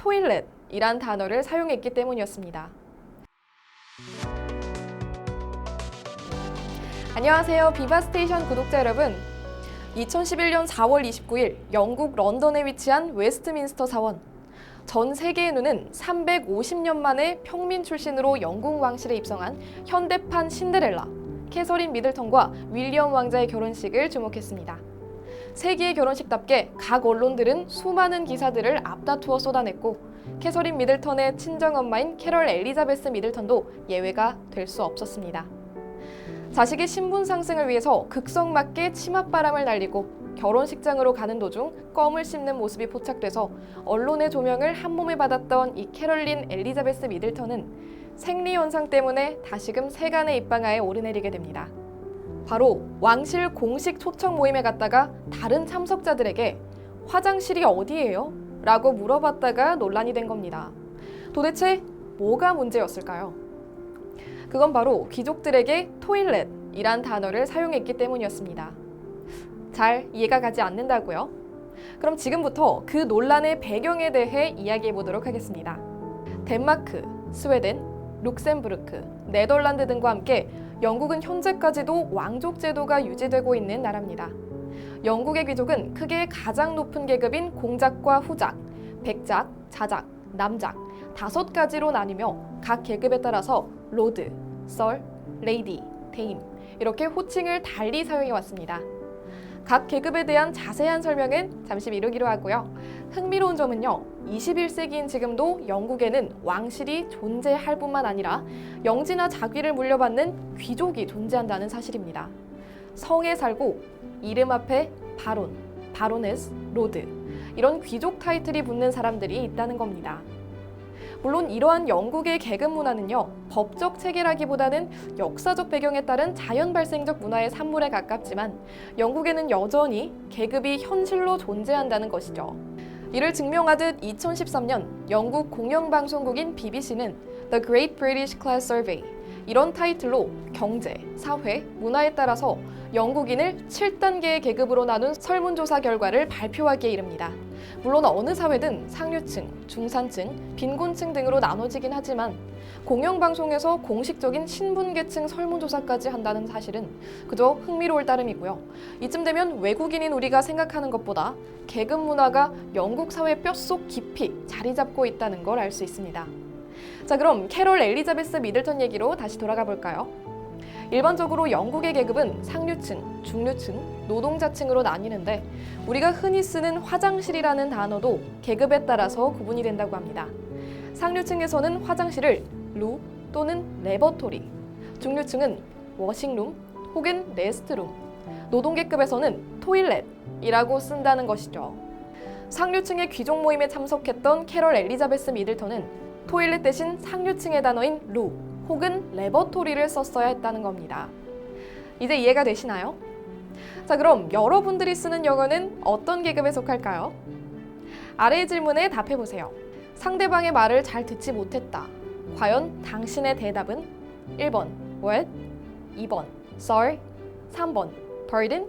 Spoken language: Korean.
toilet이란 단어를 사용했기 때문이었습니다. 안녕하세요, 비바스테이션 구독자 여러분. 2011년 4월 29일 영국 런던에 위치한 웨스트민스터 사원. 전 세계의 눈은 350년 만에 평민 출신으로 영국 왕실에 입성한 현대판 신데렐라, 캐서린 미들턴과 윌리엄 왕자의 결혼식을 주목했습니다. 세기의 결혼식답게 각 언론들은 수많은 기사들을 앞다투어 쏟아냈고, 캐서린 미들턴의 친정엄마인 캐럴 엘리자베스 미들턴도 예외가 될 수 없었습니다. 자식의 신분 상승을 위해서 극성맞게 치맛바람을 날리고 결혼식장으로 가는 도중 껌을 씹는 모습이 포착돼서 언론의 조명을 한몸에 받았던 이 캐럴린 엘리자베스 미들턴은 생리현상 때문에 다시금 세간의 입방아에 오르내리게 됩니다. 바로 왕실 공식 초청 모임에 갔다가 다른 참석자들에게 화장실이 어디예요? 라고 물어봤다가 논란이 된 겁니다. 도대체 뭐가 문제였을까요? 그건 바로 귀족들에게 toilet이란 단어를 사용했기 때문이었습니다. 잘 이해가 가지 않는다고요? 그럼 지금부터 그 논란의 배경에 대해 이야기해 보도록 하겠습니다. 덴마크, 스웨덴, 룩셈부르크, 네덜란드 등과 함께 영국은 현재까지도 왕족 제도가 유지되고 있는 나라입니다. 영국의 귀족은 크게 가장 높은 계급인 공작과 후작, 백작, 자작, 남작 5가지로 나뉘며 각 계급에 따라서 로드, 썰, 레이디, 데임 이렇게 호칭을 달리 사용해 왔습니다. 각 계급에 대한 자세한 설명은 잠시 미루기로 하고요. 흥미로운 점은요, 21세기인 지금도 영국에는 왕실이 존재할 뿐만 아니라 영지나 자귀를 물려받는 귀족이 존재한다는 사실입니다. 성에 살고 이름 앞에 바론, 바로네스, 로드 이런 귀족 타이틀이 붙는 사람들이 있다는 겁니다. 물론 이러한 영국의 계급 문화는요, 법적 체계라기보다는 역사적 배경에 따른 자연 발생적 문화의 산물에 가깝지만 영국에는 여전히 계급이 현실로 존재한다는 것이죠. 이를 증명하듯 2013년 영국 공영방송국인 BBC는 The Great British Class Survey 이런 타이틀로 경제, 사회, 문화에 따라서 영국인을 7단계의 계급으로 나눈 설문조사 결과를 발표하기에 이릅니다. 물론 어느 사회든 상류층, 중산층, 빈곤층 등으로 나눠지긴 하지만 공영방송에서 공식적인 신분계층 설문조사까지 한다는 사실은 그저 흥미로울 따름이고요. 이쯤 되면 외국인인 우리가 생각하는 것보다 계급 문화가 영국 사회 뼛속 깊이 자리 잡고 있다는 걸 알 수 있습니다. 자, 그럼 캐럴 엘리자베스 미들턴 얘기로 다시 돌아가 볼까요? 일반적으로 영국의 계급은 상류층, 중류층, 노동자층으로 나뉘는데 우리가 흔히 쓰는 화장실이라는 단어도 계급에 따라서 구분이 된다고 합니다. 상류층에서는 화장실을 루 또는 레버토리, 중류층은 워싱룸 혹은 레스트룸, 노동계급에서는 토일렛이라고 쓴다는 것이죠. 상류층의 귀족 모임에 참석했던 캐럴 엘리자베스 미들턴은 토일렛 대신 상류층의 단어인 루 혹은 레버토리를 썼어야 했다는 겁니다. 이제 이해가 되시나요? 자, 그럼 여러분들이 쓰는 영어는 어떤 계급에 속할까요? 아래의 질문에 답해보세요. 상대방의 말을 잘 듣지 못했다. 과연 당신의 대답은 1번 what, 2번 sorry, 3번 pardon,